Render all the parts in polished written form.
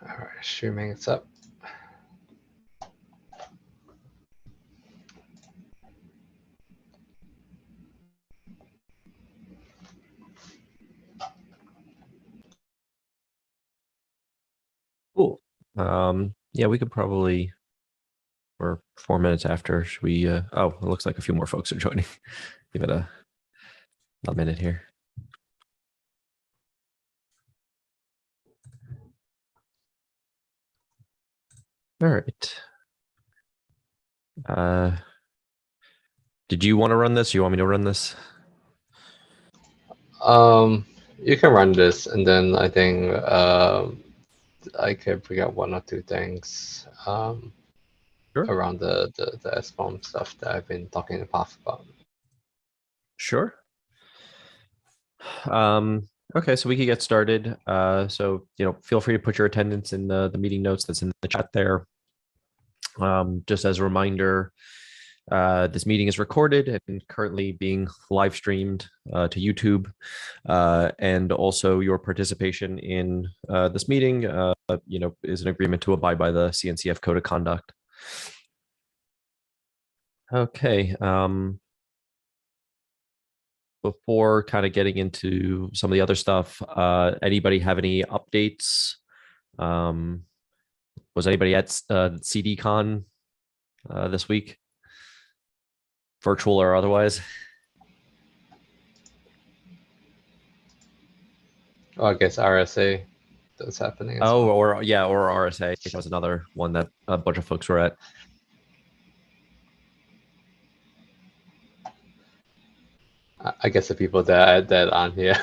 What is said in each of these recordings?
All right, streaming it's up. Cool. Yeah, we could probably, or 4 minutes after, should we, oh, it looks like a few more folks are joining. Give it a minute here. All right. Did you want to run this? You want me to run this? You can run this, and then I think I can bring up one or two things Sure. around the SBOM stuff that I've been talking in the past about. Sure. Okay, so we could get started. So feel free to put your attendance in the meeting notes that's in the chat there. Just as a reminder, this meeting is recorded and currently being live streamed to YouTube, and also your participation in this meeting, is an agreement to abide by the CNCF Code of Conduct. Okay. Before kind of getting into some of the other stuff, anybody have any updates? Was anybody at CDCon this week, virtual or otherwise? Oh, I guess RSA that's happening as Oh, well. or RSA. That was another one that a bunch of folks were at. I guess the people that aren't here.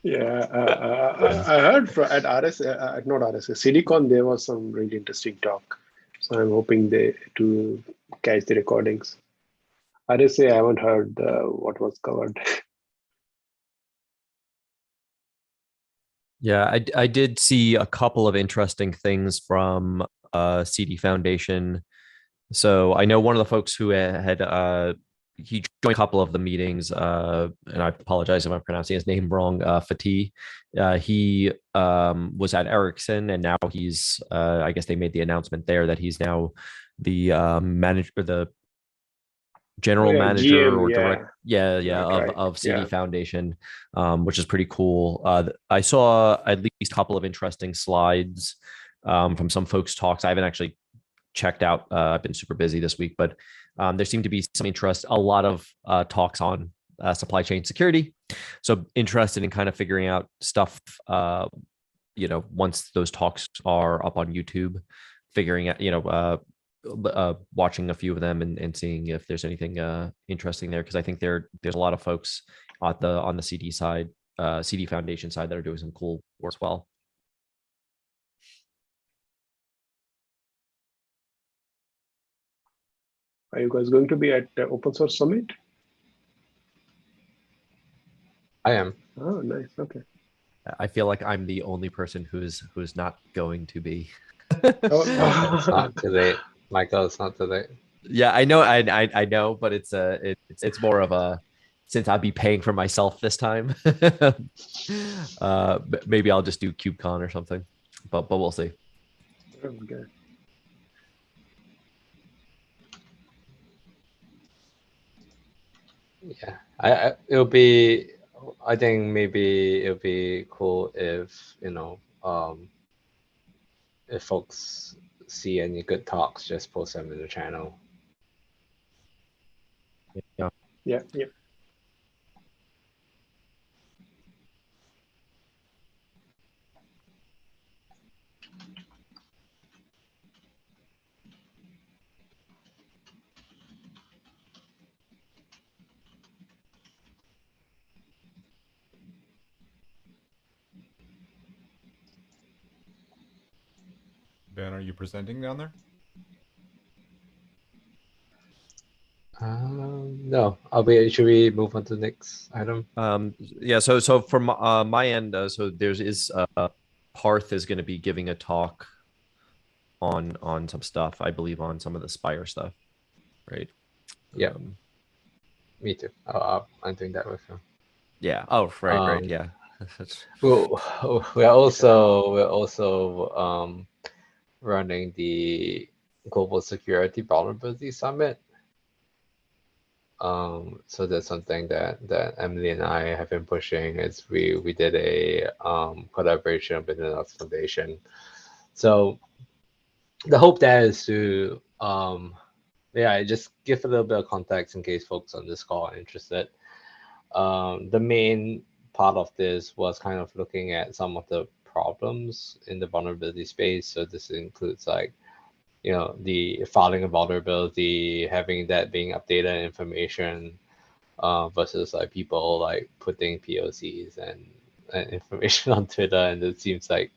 Yeah, I heard at RSA, not RSA, CDCon, there was some really interesting talk. So I'm hoping to catch the recordings. RSA, I haven't heard what was covered. Yeah, I did see a couple of interesting things from CD Foundation. So I know one of the folks who had he joined a couple of the meetings, and I apologize if I'm pronouncing his name wrong. Fatih. He was at Ericsson, and now he's I guess they made the announcement there that he's now the manager, the general manager GM, or yeah. direct, of CD Yeah. Foundation, which is pretty cool. I saw at least a couple of interesting slides from some folks' talks. I haven't actually checked out. I've been super busy this week, but there seemed to be some interest, a lot of talks on supply chain security. So interested in kind of figuring out stuff, once those talks are up on YouTube, figuring out, watching a few of them and seeing if there's anything interesting there. Cause I think there's a lot of folks on the CD side, CD Foundation side that are doing some cool work as well. Are you guys going to be at Open Source Summit? I am. Oh, nice. Okay. I feel like I'm the only person who's not going to be. It's not too late, Michael. It's not too late. Yeah, I know. I know, but it's more of a, since I'll be paying for myself this time. Maybe I'll just do KubeCon or something, but we'll see. Okay. Yeah, it'll be. I think maybe it'll be cool if if folks see any good talks, just post them in the channel. Yeah. Yeah. Ben, are you presenting down there? No, should we move on to the next item? Yeah. So from my end, so there's Parth is going to be giving a talk on some stuff, I believe, on some of the Spire stuff, right? Yeah. Me too. I'm doing that with him. Yeah. Oh, right. Yeah. We're also running the Global Security Vulnerability Summit. So that's something that Emily and I have been pushing. Is we did a collaboration with the Linux Foundation. So the hope there is to just give a little bit of context in case folks on this call are interested. The main part of this was kind of looking at some of the problems in the vulnerability space. So this includes like, the filing of vulnerability, having that being updated information, versus like people like putting POCs and information on Twitter. And it seems like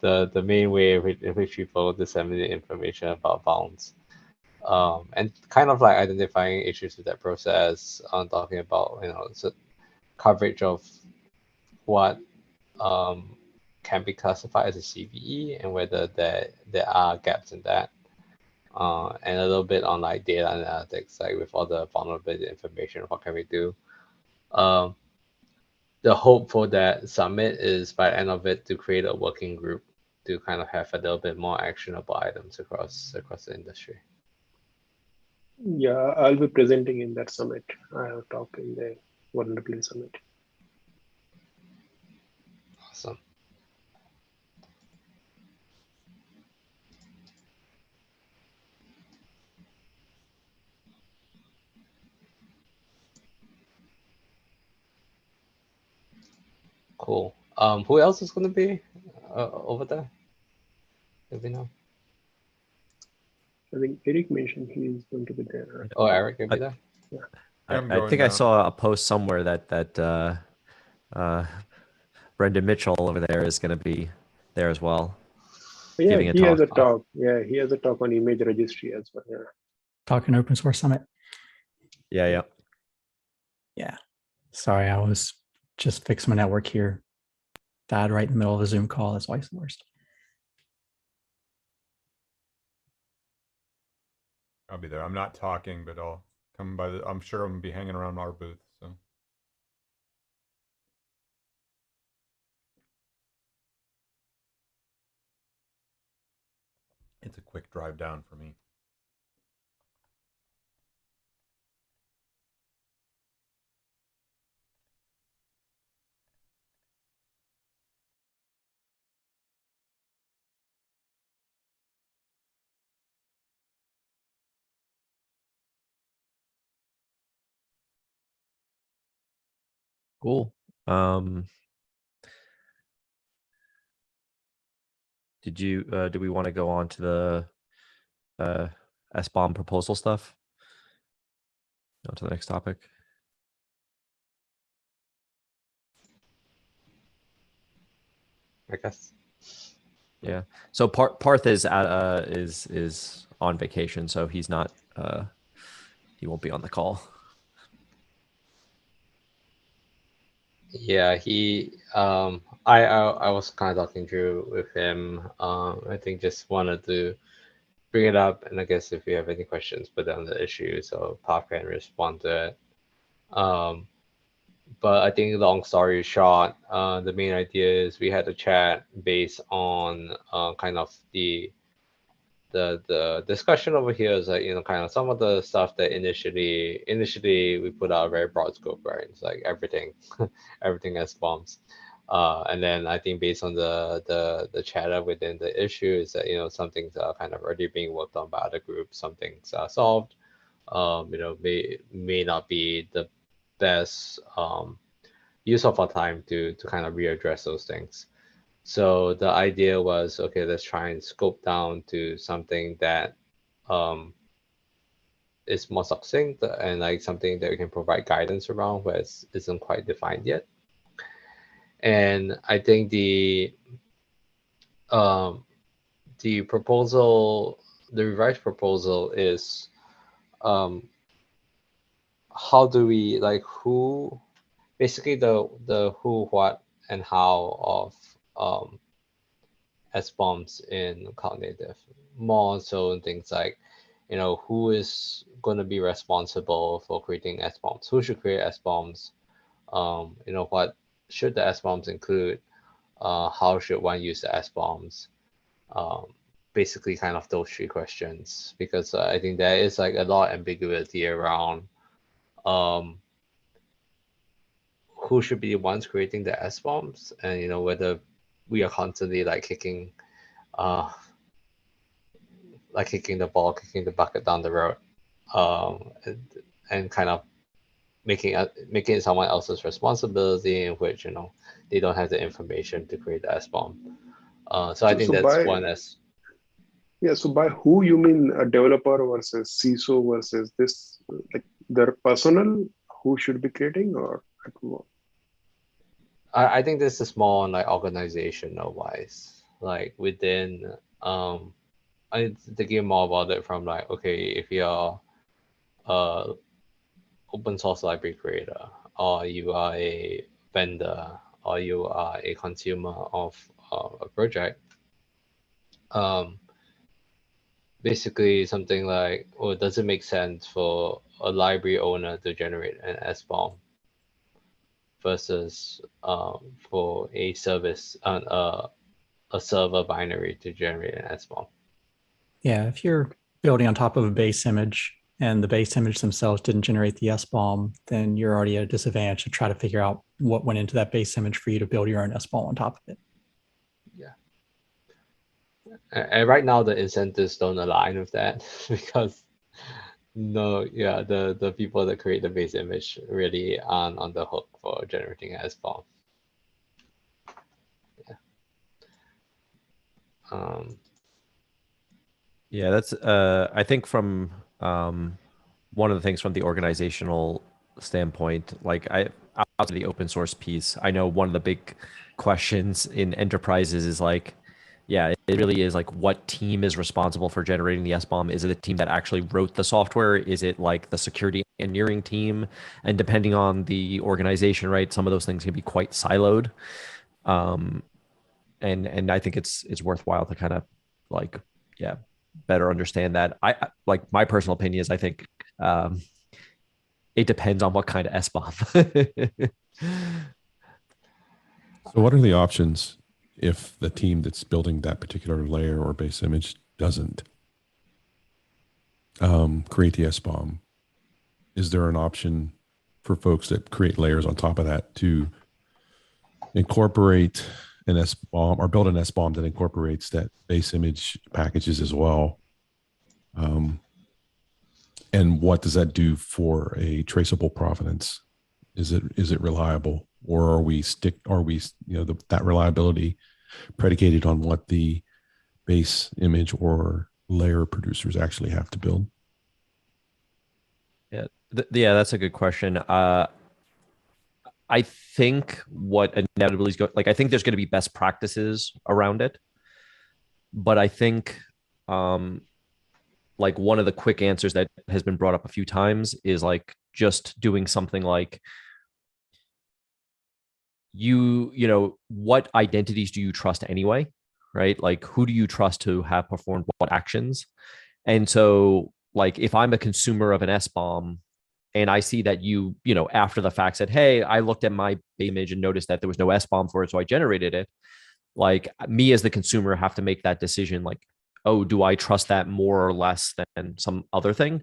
the main way in which people disseminate information about bounds. And kind of like identifying issues with that process, talking about coverage of what can be classified as a CVE and whether there are gaps in that, and a little bit on like data analytics, like with all the vulnerability information, what can we do? The hope for that summit is by the end of it to create a working group to kind of have a little bit more actionable items across the industry. Yeah, I'll be presenting in that summit. I have talked in the vulnerability summit. Awesome. Cool. Who else is going to be over there? Do we know? I think Eric mentioned he is going to be there. Oh, Eric, will be there. I'm I going think I now. saw a post somewhere that Brendan Mitchell over there is going to be there as well. Yeah, Giving a he has a talk. talk. Yeah, he has a talk on image registry as well. Yeah. Talking Open Source Summit. Yeah. Yeah. Sorry, I was just fixing my network here. Died right in the middle of a Zoom call. That's why it's the worst. I'll be there. I'm not talking, but I'll come by. I'm sure I'm gonna be hanging around our booth. So it's a quick drive down for me. Cool. Do we want to go on to the SBOM proposal stuff? On to the next topic. I guess. Yeah. So Parth is on vacation, so he's not. He won't be on the call. Yeah, I was kind of talking through with him. I think just wanted to bring it up, and I guess if you have any questions, put down the issue so Parth can respond to it. But I think long story short, the main idea is we had a chat based on kind of the discussion over here is like, kind of some of the stuff that initially we put out a very broad scope, right? It's like everything everything as bombs, and then I think based on the chatter within the issue is that some things are kind of already being worked on by other groups, some things are solved, may not be the best use of our time to kind of readdress those things. So the idea was, okay, let's try and scope down to something that is more succinct and like something that we can provide guidance around where it isn't quite defined yet. And I think the proposal, the revised proposal is how do we who, basically the who, what, and how of SBOMs in Cloud Native. More so in things like, who is going to be responsible for creating SBOMs? Who should create SBOMs? What should the SBOMs include? How should one use the SBOMs? Basically, kind of those three questions, because I think there is like a lot of ambiguity around who should be the ones creating the SBOMs, and whether we are constantly like kicking the ball, kicking the bucket down the road, and kind of making it someone else's responsibility, in which they don't have the information to create the SBOM. So I think that's one as. Yeah, so by who you mean a developer versus CISO versus this, like their personnel who should be creating, or at what? I think this is more on like organizational wise, like within I thinking more about it from like, okay, if you're open source library creator, or you are a vendor, or you are a consumer of a project, basically something like, does it make sense for a library owner to generate an SBOM versus for a service a server binary to generate an SBOM? Yeah, if you're building on top of a base image and the base image themselves didn't generate the SBOM, then you're already at a disadvantage to try to figure out what went into that base image for you to build your own SBOM on top of it. Yeah. And right now the incentives don't align with that because the people that create the base image really aren't on the hook for generating an SBOM. Yeah, that's I think from one of the things from the organizational standpoint, like out of the open source piece, I know one of the big questions in enterprises is like, yeah, it really is like, what team is responsible for generating the SBOM? Is it the team that actually wrote the software? Is it like the security engineering team? And depending on the organization, right, some of those things can be quite siloed. And I think it's worthwhile to kind of like, yeah, better understand that. I like, my personal opinion is I think it depends on what kind of SBOM. So what are the options if the team that's building that particular layer or base image doesn't create the SBOM? Is there an option for folks that create layers on top of that to incorporate an SBOM or build an SBOM that incorporates that base image packages as well? And what does that do for a traceable provenance? Is it reliable, or are we that reliability predicated on what the base image or layer producers actually have to build? Yeah, that's a good question. I think what inevitably is I think there's going to be best practices around it, but I think like one of the quick answers that has been brought up a few times is like just doing something like, what identities do you trust anyway, right? Like, who do you trust to have performed what actions? And so like, if I'm a consumer of an SBOM and I see that you after the fact said, hey, I looked at my image and noticed that there was no SBOM for it, so I generated it. Like, me as the consumer have to make that decision, like, oh, do I trust that more or less than some other thing?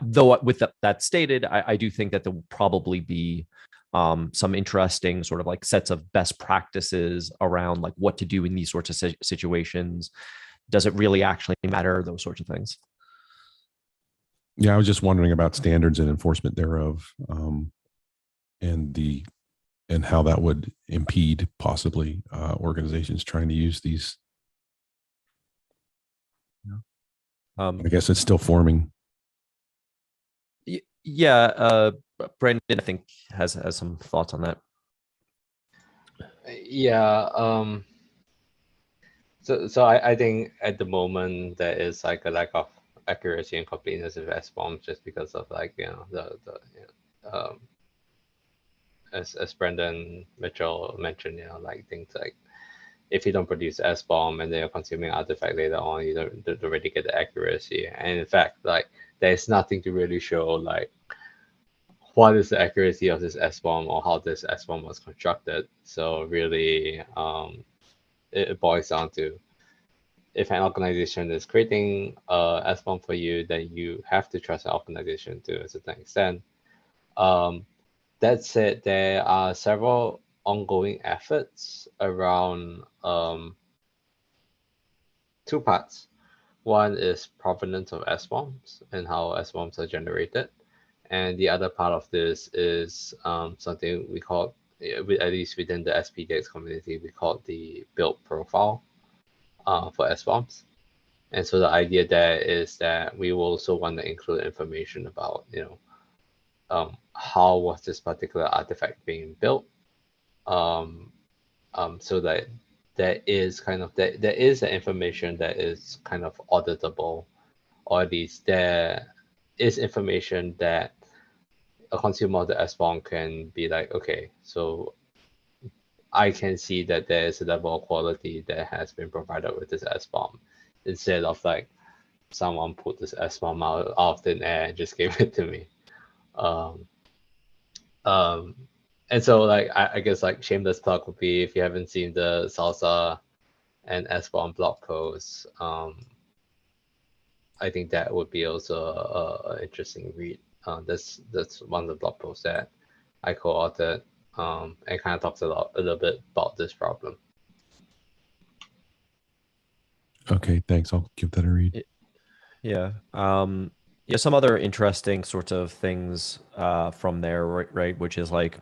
Though with that stated, I do think that there will probably be some interesting sort of like sets of best practices around like what to do in these sorts of situations. Does it really actually matter? Those sorts of things. Yeah, I was just wondering about standards and enforcement thereof, and how that would impede possibly organizations trying to use these. I guess it's still forming. Yeah, Brandon, I think has some thoughts on that. Yeah. So I think at the moment there is like a lack of accuracy and completeness of SBOM just because of like as Brendan Mitchell mentioned, like things like if you don't produce SBOM and then you're consuming artifact later on, you don't really get the accuracy. And in fact, like there's nothing to really show like what is the accuracy of this SBOM or how this SBOM was constructed. So really, it boils down to, if an organization is creating a SBOM for you, then you have to trust the organization to a certain extent. That said, there are several ongoing efforts around two parts. One is provenance of SBOMs and how SBOMs are generated. And the other part of this is something we call, at least within the SPDX community, we call the build profile for SBOMs. And so the idea there is that we will also want to include information about, how was this particular artifact being built, so that there is the information that is kind of auditable, or at least there is information that a consumer of the SBOM can be like, okay, so I can see that there is a level of quality that has been provided with this SBOM, instead of like someone put this SBOM out of thin air and just gave it to me. And so like I guess like shameless plug would be, if you haven't seen the Salsa and SBOM blog posts, I think that would be also an interesting read. That's one of the blog posts that I co-authored, and kind of talks a little bit about this problem. Okay, thanks. I'll give that a read. Yeah. Some other interesting sorts of things from there, right? Which is like,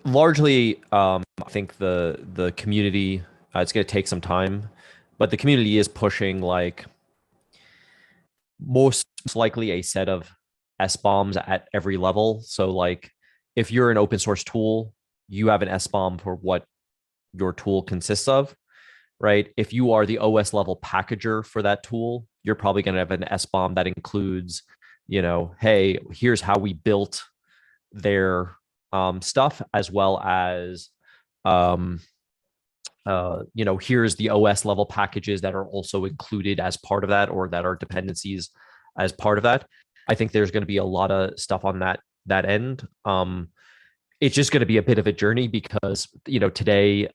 largely, I think the community, it's going to take some time, but the community is pushing like most likely a set of SBOMs at every level. So like, if you're an open source tool, you have an SBOM for what your tool consists of, right? If you are the OS level packager for that tool, you're probably going to have an SBOM that includes, hey, here's how we built their stuff, as well as, here's the OS level packages that are also included as part of that, or that are dependencies as part of that. I think there's going to be a lot of stuff on that end. It's just going to be a bit of a journey, because, today,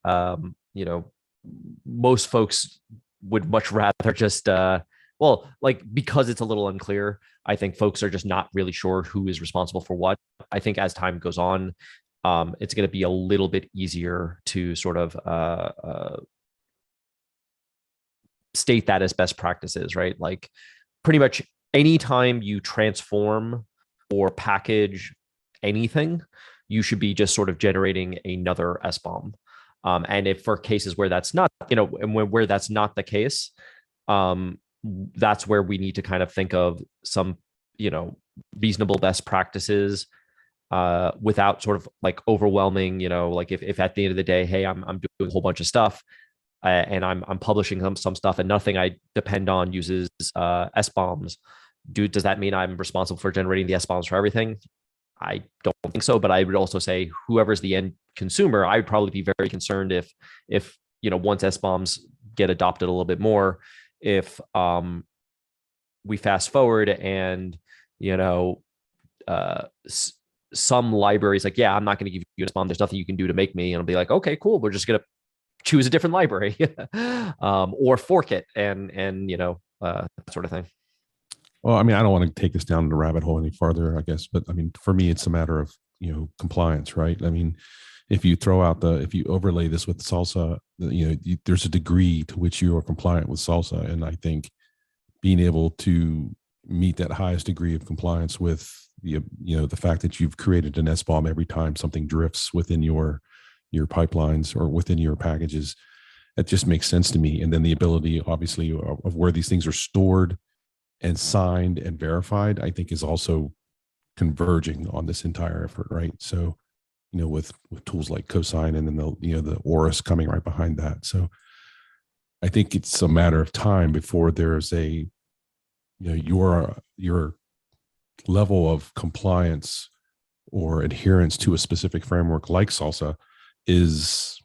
most folks would much rather just, because it's a little unclear, I think folks are just not really sure who is responsible for what. I think as time goes on, it's going to be a little bit easier to sort of state that as best practices, right? Like, pretty much anytime you transform or package anything, you should be just sort of generating another SBOM. And if for cases where that's not, and where that's not the case, that's where we need to kind of think of some, reasonable best practices, without sort of like overwhelming, like if at the end of the day, hey, I'm doing a whole bunch of stuff, and I'm publishing some stuff, and nothing I depend on uses SBOMs. Does that mean I'm responsible for generating the SBOMs for everything? I don't think so, but I would also say whoever's the end consumer, I would probably be very concerned if once SBOMs get adopted a little bit more, if we fast forward and some libraries like, I'm not going to give you a SBOM, there's nothing you can do to make me, and I'll be like, okay, cool, we're just going to choose a different library, or fork it, and that sort of thing. Well, I mean, I don't want to take this down the rabbit hole any farther, I guess, but I mean, for me, it's a matter of, compliance, right? I mean, if you overlay this with Salsa, there's a degree to which you are compliant with Salsa. And I think being able to meet that highest degree of compliance with the fact that you've created an SBOM every time something drifts within your pipelines or within your packages, that just makes sense to me. And then the ability, obviously, of where these things are stored and signed and verified, I think is also converging on this entire effort, right? So, with tools like Cosign, and then the ORIS coming right behind that. So I think it's a matter of time before there's your level of compliance or adherence to a specific framework like Salsa is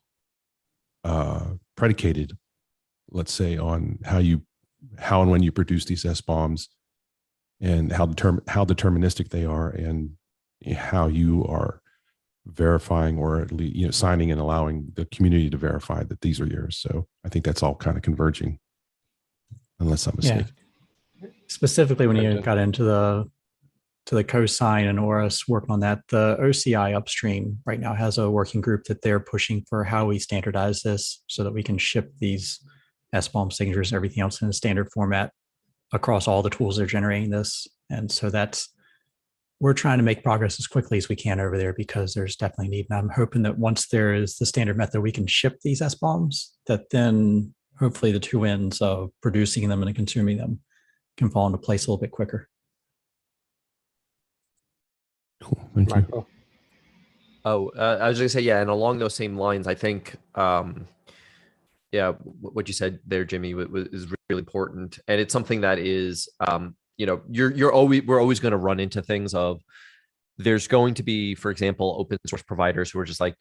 predicated, let's say, on how and when you produce these SBOMs, and how deterministic they are, and how you are verifying, or at least signing and allowing the community to verify that these are yours. So I think that's all kind of converging, unless I'm mistaken. Specifically, when you got into the cosign and ORAS working on that, the OCI upstream right now has a working group that they're pushing for how we standardize this so that we can ship these SBOM signatures and everything else in a standard format across all the tools that are generating this. And so we're trying to make progress as quickly as we can over there, because there's definitely need. And I'm hoping that once there is the standard method we can ship these SBOMs, that then hopefully the two ends of producing them and consuming them can fall into place a little bit quicker. Cool. Thank you. Michael. Oh, I was going to say, yeah, and along those same lines, I think, what you said there, Jimmy, is really important, and it's something that is, we're always going to run into things of, there's going to be, for example, open source providers who are just like,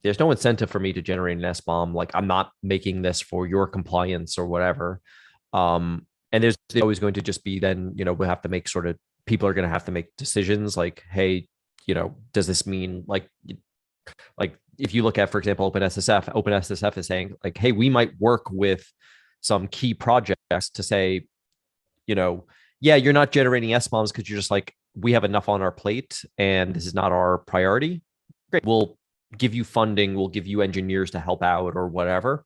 there's no incentive for me to generate an SBOM. Like, I'm not making this for your compliance or whatever. And there's always going to just be, then, we have to make people are going to have to make decisions like, hey, does this mean like if you look at, for example, OpenSSF is saying like, hey, we might work with some key projects to say, yeah, you're not generating SBOMs because you're just like, we have enough on our plate and this is not our priority. Great. We'll give you funding. We'll give you engineers to help out or whatever.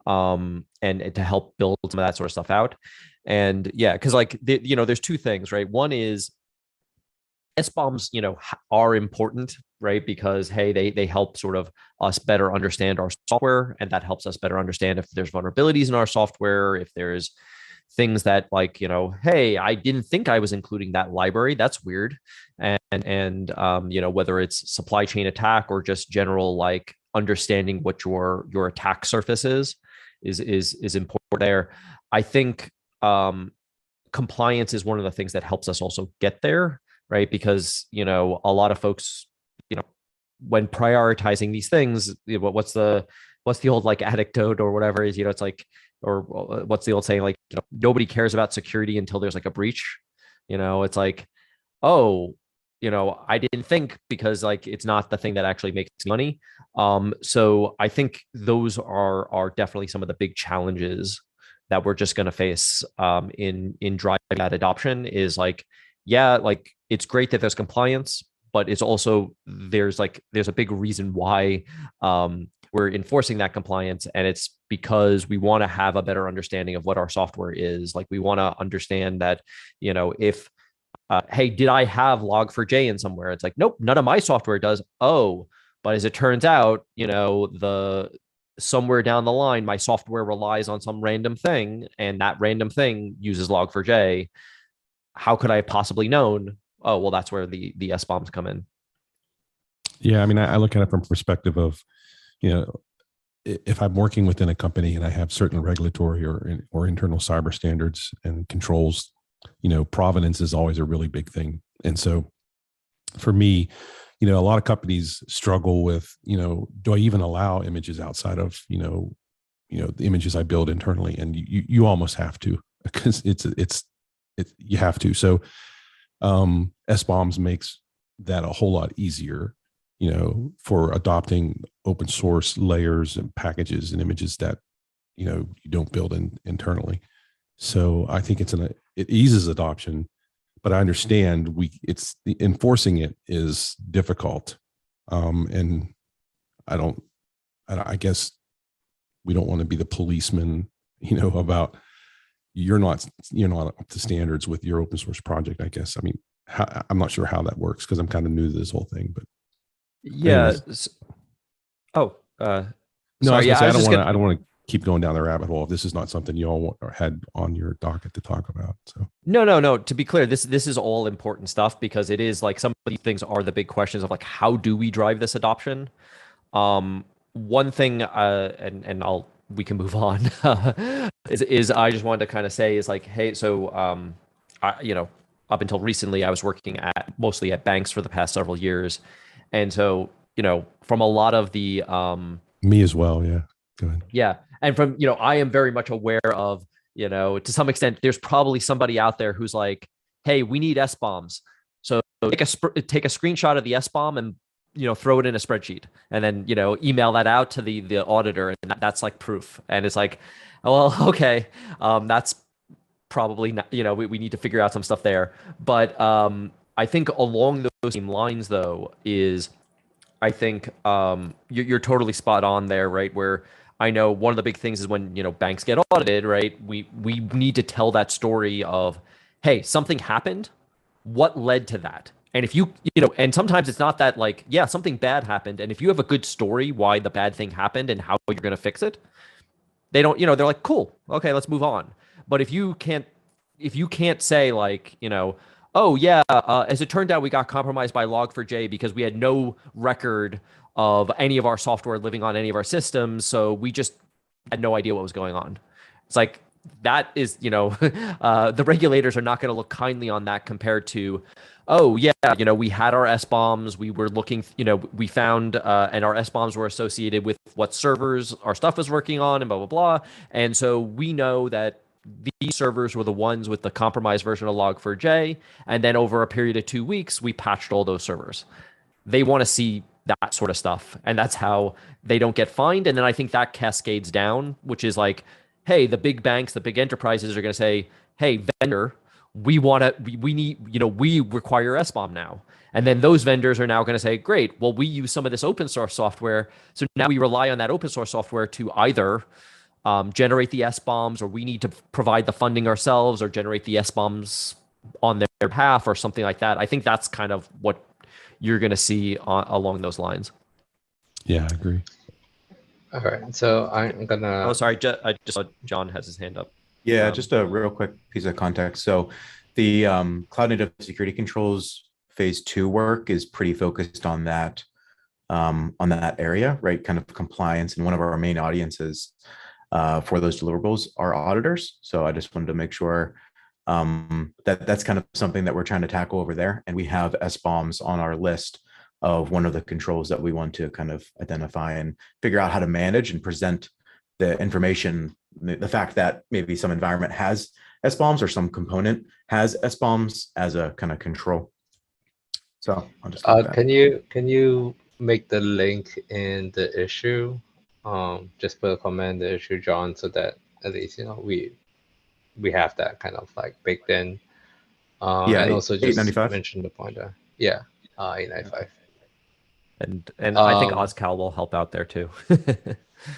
And to help build some of that sort of stuff out. And yeah, because like, there's two things, right? One is SBOMs, are important, right? Because, hey, they help sort of us better understand our software, and that helps us better understand if there's vulnerabilities in our software, if there's things that like, hey, I didn't think I was including that library. That's weird. And whether it's supply chain attack or just general, like understanding what your attack surface is important there. I think compliance is one of the things that helps us also get there, right? Because, a lot of folks, when prioritizing these things, what's the old like anecdote or whatever is, it's like, or what's the old saying, like, nobody cares about security until there's like a breach. It's like, oh, I didn't think, because like, it's not the thing that actually makes money. So I think those are definitely some of the big challenges that we're just going to face in driving that adoption. Is like, yeah, like it's great that there's compliance, but it's also, there's a big reason why we're enforcing that compliance. And it's because we want to have a better understanding of what our software is. Like, we want to understand that, if, hey, did I have log4j in somewhere? It's like, nope, none of my software does. Oh, but as it turns out, somewhere down the line, my software relies on some random thing, and that random thing uses log4j. How could I have possibly known? Oh, well, that's where the SBOMs come in. Yeah, I mean, I look at it from perspective of, if I'm working within a company and I have certain regulatory or internal cyber standards and controls, provenance is always a really big thing. And so for me, a lot of companies struggle with, do I even allow images outside of, the images I build internally? And you almost have to, because you have to. So SBOMs makes that a whole lot easier, for adopting open source layers and packages and images that, you don't build internally. So I think it eases adoption, but I understand enforcing it is difficult. And I guess we don't want to be the policeman, about you're not up to standards with your open source project, I guess. I mean, I'm not sure how that works, because I'm kind of new to this whole thing, but yeah. No, sorry, I don't want to keep going down the rabbit hole if this is not something you all had on your docket to talk about. So no. To be clear, this is all important stuff, because it is like, some of these things are the big questions of like, how do we drive this adoption? One thing, and we can move on. is I just wanted to kind of say is like, hey, so up until recently, I was working mostly at banks for the past several years, and so from a lot of the me as well, yeah. Go ahead. Yeah. And from, I am very much aware of, to some extent, there's probably somebody out there who's like, hey, we need SBOMs. So take a screenshot of the SBOM and throw it in a spreadsheet, and then email that out to the auditor, and that's like proof. And it's like, well, okay, that's probably not, we need to figure out some stuff there. But I think along those same lines, though, is I think you're totally spot on there, right? Where I know one of the big things is when banks get audited, right? We need to tell that story of, hey, something happened. What led to that? And if and sometimes it's not that, like, yeah, something bad happened. And if you have a good story why the bad thing happened and how you're going to fix it, they don't, they're like, cool, okay, let's move on. But if you can't say, like, oh yeah, as it turned out, we got compromised by Log4j because we had no record of any of our software living on any of our systems, so we just had no idea what was going on. It's like, that is, the regulators are not going to look kindly on that compared to, oh yeah, we had our SBOMs, we were looking, we found, and our SBOMs were associated with what servers our stuff was working on, and blah, blah, blah. And so we know that these servers were the ones with the compromised version of Log4j. And then over a period of 2 weeks, we patched all those servers. They want to see that sort of stuff. And that's how they don't get fined. And then I think that cascades down, which is like, hey, the big banks, the big enterprises are going to say, hey, vendor, we need, we require SBOM now. And then those vendors are now going to say, great, well, we use some of this open source software. So now we rely on that open source software to either generate the SBOMs, or we need to provide the funding ourselves, or generate the SBOMs on their behalf, or something like that. I think that's kind of what you're going to see along those lines. Yeah, I agree. All right, so I'm gonna. Oh, sorry, I just saw John has his hand up. Yeah, just a real quick piece of context. So the cloud native security controls phase 2 work is pretty focused on that area, right? Kind of compliance. And one of our main audiences for those deliverables are auditors. So I just wanted to make sure that that's kind of something that we're trying to tackle over there. And we have SBOMs on our list of one of the controls that we want to kind of identify and figure out how to manage and present the information, the fact that maybe some environment has SBOMs or some component has SBOMs as a kind of control. So I'll just can you make the link in the issue? Just put a comment in the issue, John, so that at least we have that kind of like baked in. Yeah, and also just 895. mention the pointer. Yeah, 895. And I think OzCal will help out there too.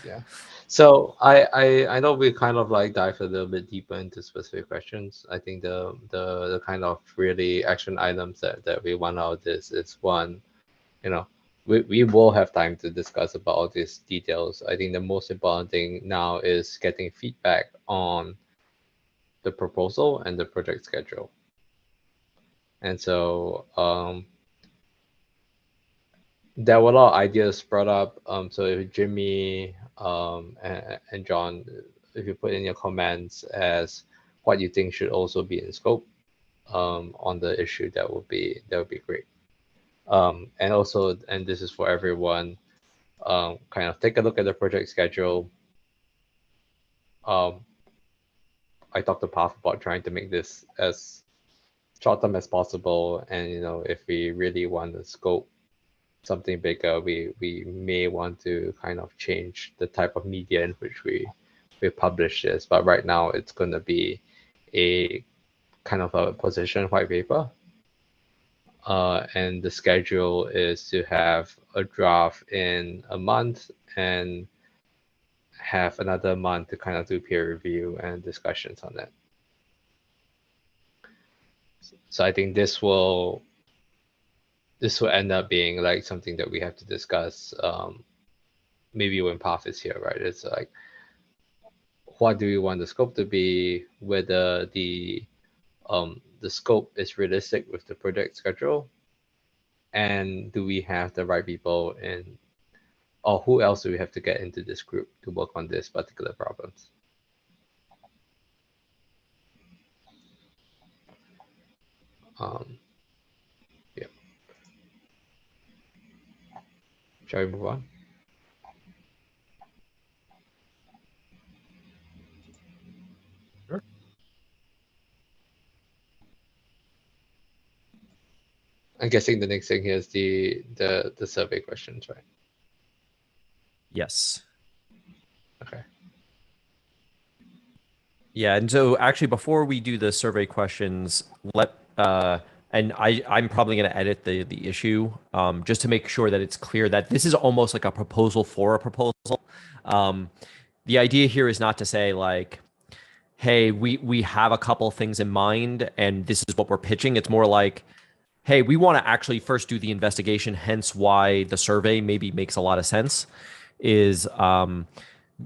Yeah. So I know we kind of like dive a little bit deeper into specific questions. I think the kind of really action items that we want out of this is one, we will have time to discuss about all these details. I think the most important thing now is getting feedback on the proposal and the project schedule. And so there were a lot of ideas brought up. So if Jimmy and John, if you put in your comments as what you think should also be in scope on the issue, that would be great. And also, and this is for everyone, kind of take a look at the project schedule. I talked to Path about trying to make this as short term as possible, and if we really want to scope something bigger, we may want to kind of change the type of media in which we publish this. But right now, it's going to be a kind of a position white paper. And the schedule is to have a draft in a month and have another month to kind of do peer review and discussions on that. So I think this will end up being like something that we have to discuss maybe when Path is here, right? It's like, what do we want the scope to be, whether the scope is realistic with the project schedule, and do we have the right people in, or who else do we have to get into this group to work on this particular problems. Yeah. Shall we move on? Sure. I'm guessing the next thing here is the survey questions, right? Yes. Okay. Yeah, and so actually, before we do the survey questions, and I'm probably going to edit the issue just to make sure that it's clear that this is almost like a proposal for a proposal. The idea here is not to say like, hey, we have a couple things in mind and this is what we're pitching. It's more like, hey, we want to actually first do the investigation, hence why the survey maybe makes a lot of sense, is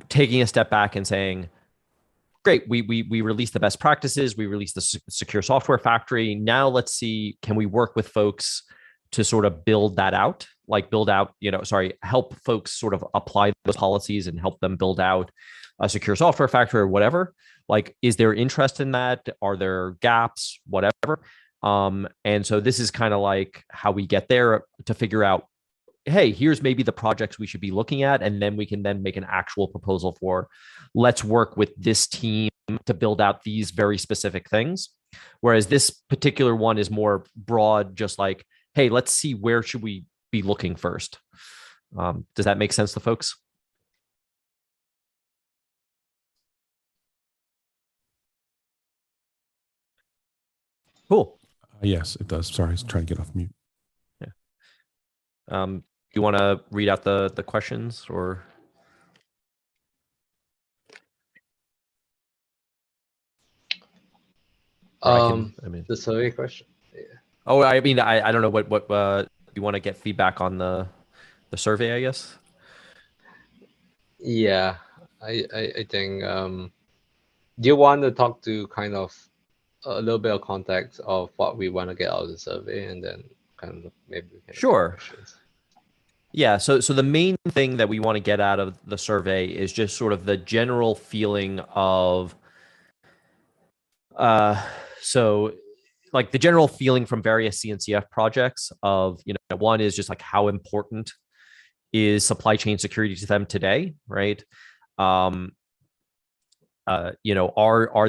taking a step back and saying, great, we released the best practices, we released the secure software factory. Now let's see, can we work with folks to sort of build that out, like help folks sort of apply those policies and help them build out a secure software factory or whatever. Like, is there interest in that? Are there gaps? Whatever. And so this is kind of like how we get there to figure out, hey, here's maybe the projects we should be looking at, and then we can then make an actual proposal for, let's work with this team to build out these very specific things. Whereas this particular one is more broad, just like, hey, let's see, where should we be looking first? Does that make sense to folks? Cool. Yes, it does. Sorry, I was trying to get off mute. Yeah. You want to read out the questions, or? The survey question. Yeah. Oh, I mean, I don't know what you want to get feedback on the survey, I guess. Yeah, I think. Do you want to talk to kind of a little bit of context of what we want to get out of the survey, and then kind of maybe we can sure. Yeah, so the main thing that we want to get out of the survey is just sort of the general feeling of so like the general feeling from various CNCF projects of, one is just like how important is supply chain security to them today, right? Are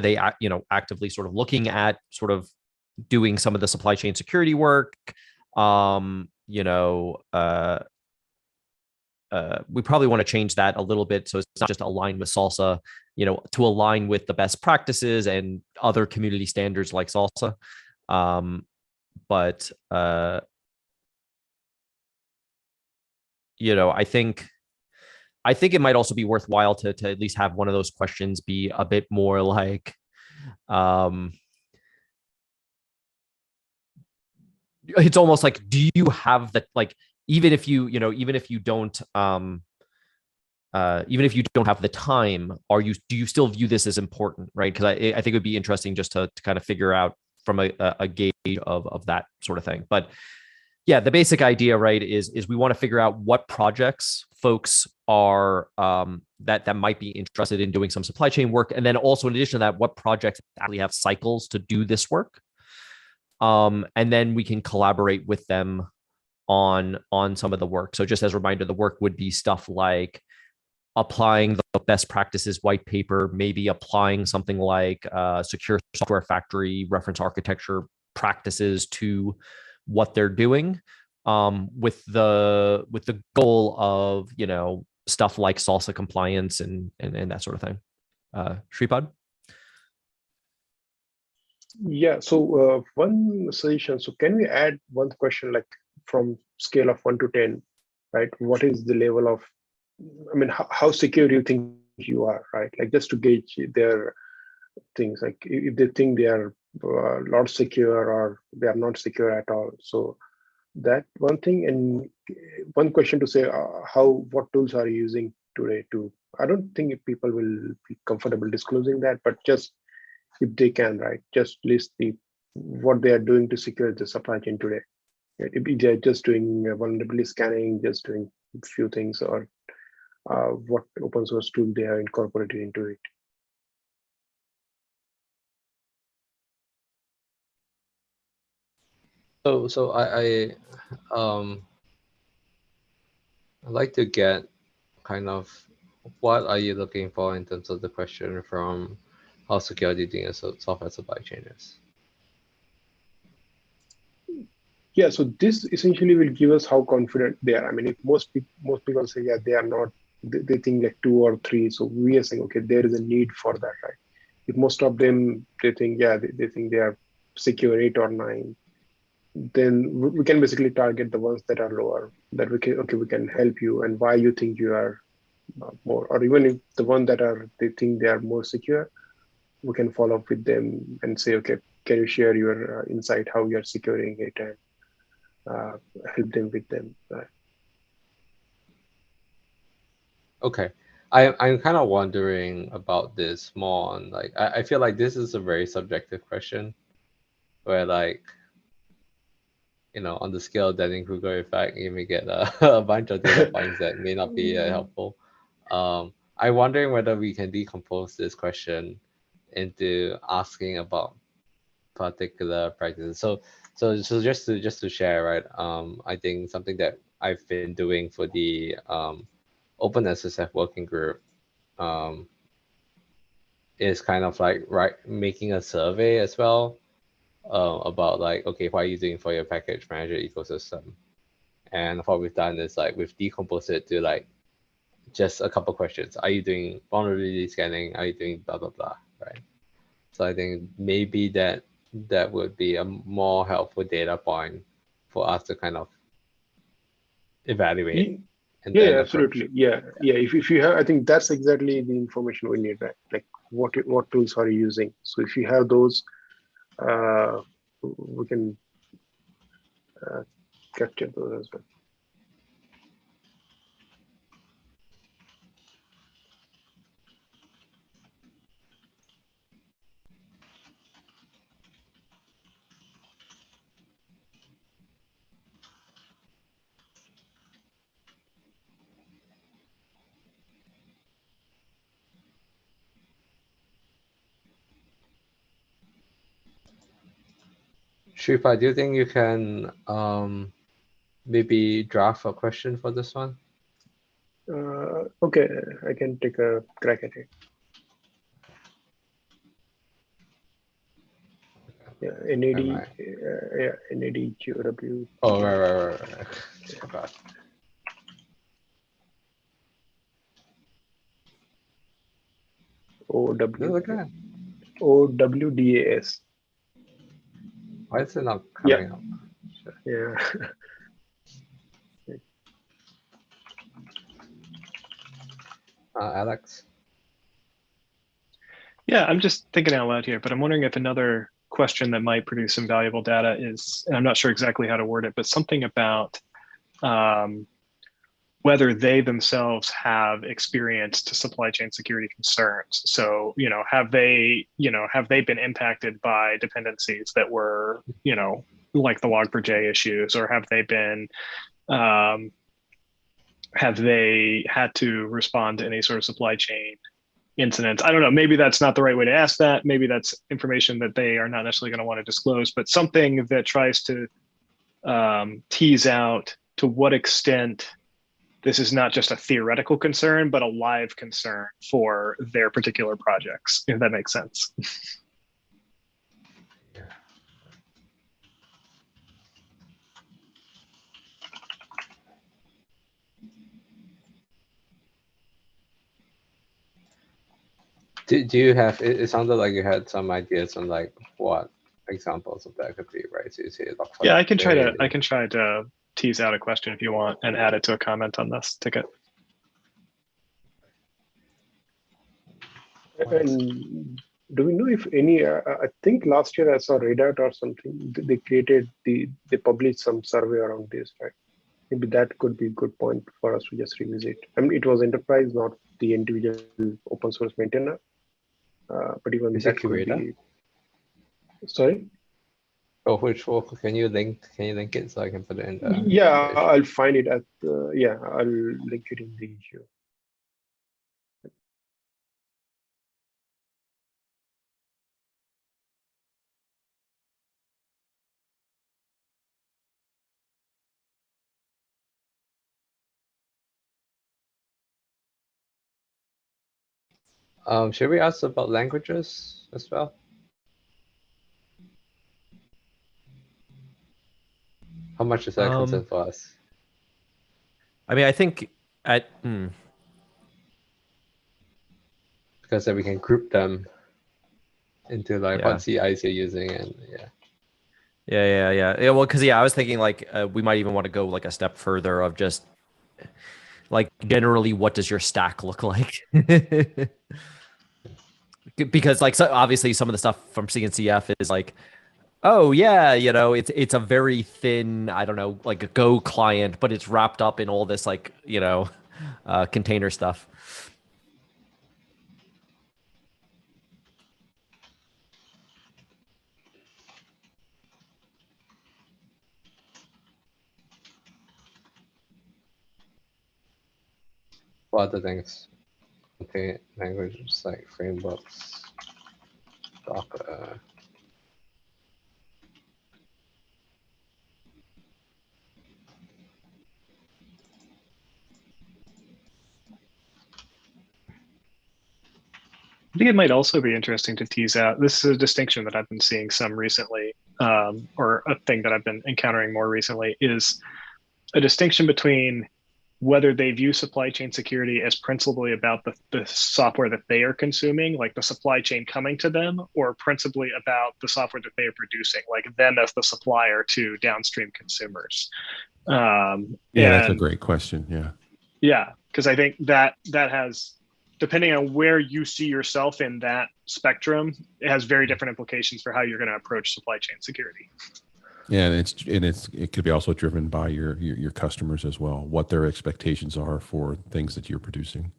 they actively sort of looking at sort of doing some of the supply chain security work? We probably want to change that a little bit so it's not just aligned with SLSA, to align with the best practices and other community standards like SLSA. But I think it might also be worthwhile to at least have one of those questions be a bit more like, it's almost like, do you have the, like, even if you don't have the time, do you still view this as important, right? Because I think it would be interesting just to kind of figure out from a gauge of that sort of thing. But yeah, the basic idea, right, is we want to figure out what projects folks are that might be interested in doing some supply chain work, and then also in addition to that, what projects actually have cycles to do this work, and then we can collaborate with them on some of the work. So just as a reminder, the work would be stuff like applying the best practices white paper, maybe applying something like secure software factory reference architecture practices to what they're doing, with the goal of stuff like SLSA compliance and that sort of thing. Shripad? Yeah, so one suggestion. So can we add one question, like from scale of 1 to 10, right? What is the level of, I mean, how secure do you think you are, right? Like just to gauge their things, like if they think they are not secure or they are not secure at all. So that one thing, and one question to say, what tools are you using today to, I don't think if people will be comfortable disclosing that, but just if they can, right, just list what they are doing to secure the supply chain today. If they're just doing vulnerability scanning, just doing a few things, or what open source tool they have incorporated into it. So I'd like to get kind of what are you looking for in terms of the question from how secure do you think a software supply chain is? Yeah, so this essentially will give us how confident they are. I mean, if most people say, yeah, they are not, they think like 2 or 3. So we are saying, okay, there is a need for that, right? If most of them, they think, yeah, they think they are secure 8 or 9, then we can basically target the ones that are lower, that we can, okay, we can help you and why you think you are more, or even if the one that are, they think they are more secure, we can follow up with them and say, okay, can you share your insight, how you are securing it, and help them with them. Okay. I'm kind of wondering about this more on like I feel like this is a very subjective question where like on the scale of Dunning-Kruger effect, you may get a bunch of data points that may not be helpful. I'm wondering whether we can decompose this question into asking about particular practices. So just to share, right? I think something that I've been doing for the OpenSSF working group is kind of like making a survey as well about like, okay, what are you doing for your package manager ecosystem? And what we've done is like we've decomposed it to like just a couple questions. Are you doing vulnerability scanning? Are you doing blah blah blah, right? So I think maybe that would be a more helpful data point for us to kind of evaluate. And Yeah, then absolutely. Yeah. If you have, I think that's exactly the information we need, right? Like what tools are you using? So if you have those, we can capture those as well. Shripa, do you think you can maybe draft a question for this one? Okay, I can take a crack at it. Yeah, NAD, NAD QW. Oh, right. Okay. OWDAS. Why is it not coming up? Yeah. Alex? Yeah, I'm just thinking out loud here, but I'm wondering if another question that might produce some valuable data is, and I'm not sure exactly how to word it, but something about whether they themselves have experienced supply chain security concerns. So, have they been impacted by dependencies that were, like the Log4j issues, or have they had to respond to any sort of supply chain incidents? I don't know. Maybe that's not the right way to ask that. Maybe that's information that they are not necessarily going to want to disclose, but something that tries to tease out to what extent this is not just a theoretical concern, but a live concern for their particular projects, if that makes sense. Do you have, it sounded like you had some ideas on like what examples of that could be, right? So you say yeah, I can try to tease out a question if you want and add it to a comment on this ticket. And do we know if any, I think last year I saw Red Hat or something, they published some survey around this, right? Maybe that could be a good point for us to just revisit. I mean, it was enterprise, not the individual open source maintainer. But even that could be. Sorry? Oh, can you link it so I can put it in the Yeah, I'll find it I'll link it in the issue. Should we ask about languages as well? How much is that concern for us? I mean, I think at Because then we can group them into like Yeah. what CIs you're using, and yeah. Yeah. Well, because I was thinking like we might even want to go like a step further of just like generally, what does your stack look like? Because like so obviously some of the stuff from CNCF is like, oh yeah, it's a very thin, I don't know, like a Go client, but it's wrapped up in all this like container stuff. What other things? Okay, languages like frameworks, Docker. I think it might also be interesting to tease out. This is a distinction that I've been seeing some recently, or a thing that I've been encountering more recently, is a distinction between whether they view supply chain security as principally about the software that they are consuming, like the supply chain coming to them, or principally about the software that they are producing, like them as the supplier to downstream consumers. Yeah, that's a great question. Yeah. Yeah, because I think that has, depending on where you see yourself in that spectrum, it has very different implications for how you're going to approach supply chain security. Yeah, and it could be also driven by your customers as well, what their expectations are for things that you're producing.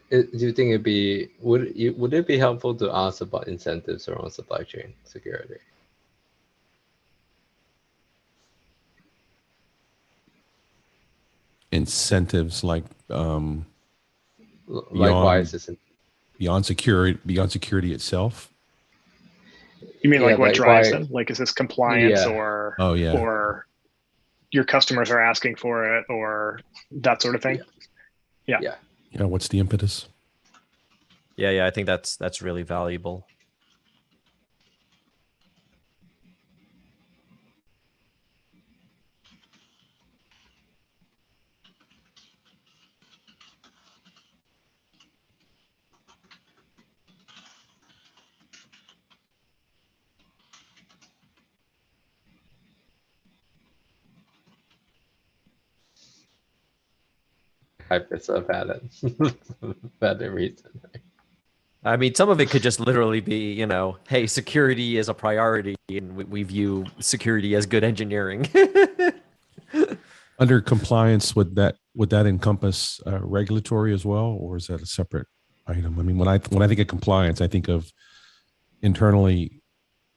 Do you think would it be helpful to ask about incentives around supply chain security? Incentives like Likewise, isn't beyond security itself. You mean like what like drives why- them? Like, is this compliance Yeah. or Or your customers are asking for it or that sort of thing? Yeah. What's the impetus? Yeah, I think that's really valuable. Hype is a valid reason. I mean, some of it could just literally be, hey, security is a priority, and we view security as good engineering. Under compliance, would that encompass regulatory as well, or is that a separate item? I mean, when I think of compliance, I think of internally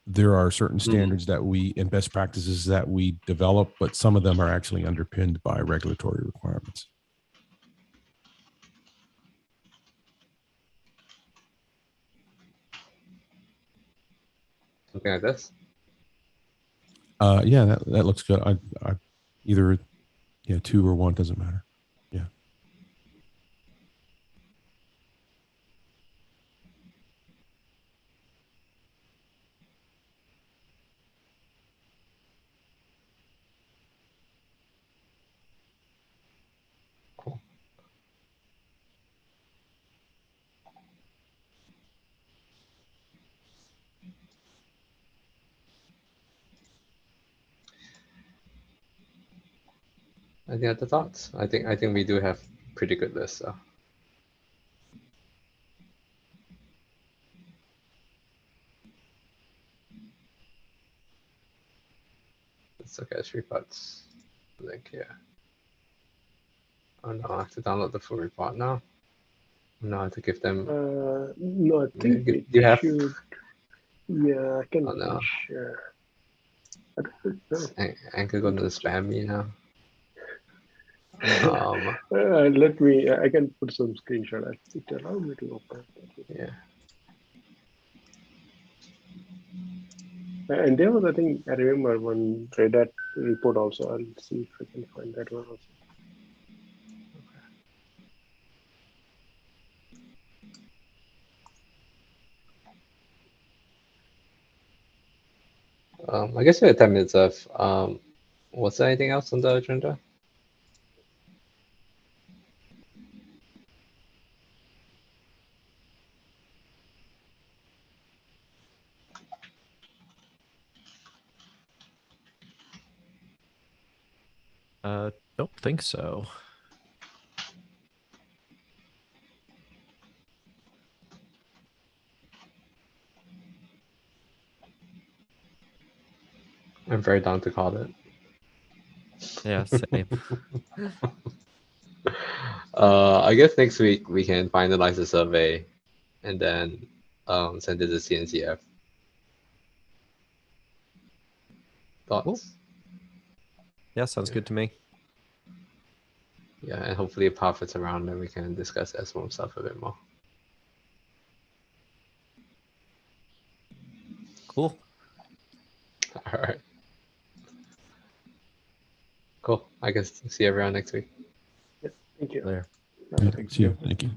there are certain standards that we and best practices that we develop, but some of them are actually underpinned by regulatory requirements. Something like this. Yeah, that looks good. I either 2 or 1 doesn't matter. Yeah. Cool. Any other thoughts? I think we do have pretty good list. So. Let's look at 3 parts. Link here. Oh no, I have to download the full report now. No, I have to give them. No, I think Do you have? should. Yeah, I can Oh no. share. Anchor going to spam me now. Let me. I can put some screenshot. It allowed me to open. Yeah. And there was, I think, I remember one Red Hat report also. I'll see if I can find that one also. I guess we have 10 minutes left. Was there anything else on the agenda? Don't think so. I'm very down to call it. Yeah, same. I guess next week we can finalize the survey and then send it to CNCF. Thoughts? Cool. Yeah, sounds good to me. Yeah, and hopefully if Profit's around, then we can discuss SBOM stuff a bit more. Cool. All right. Cool. I guess see everyone next week. Thank you. There. Yeah, see you. Thank you.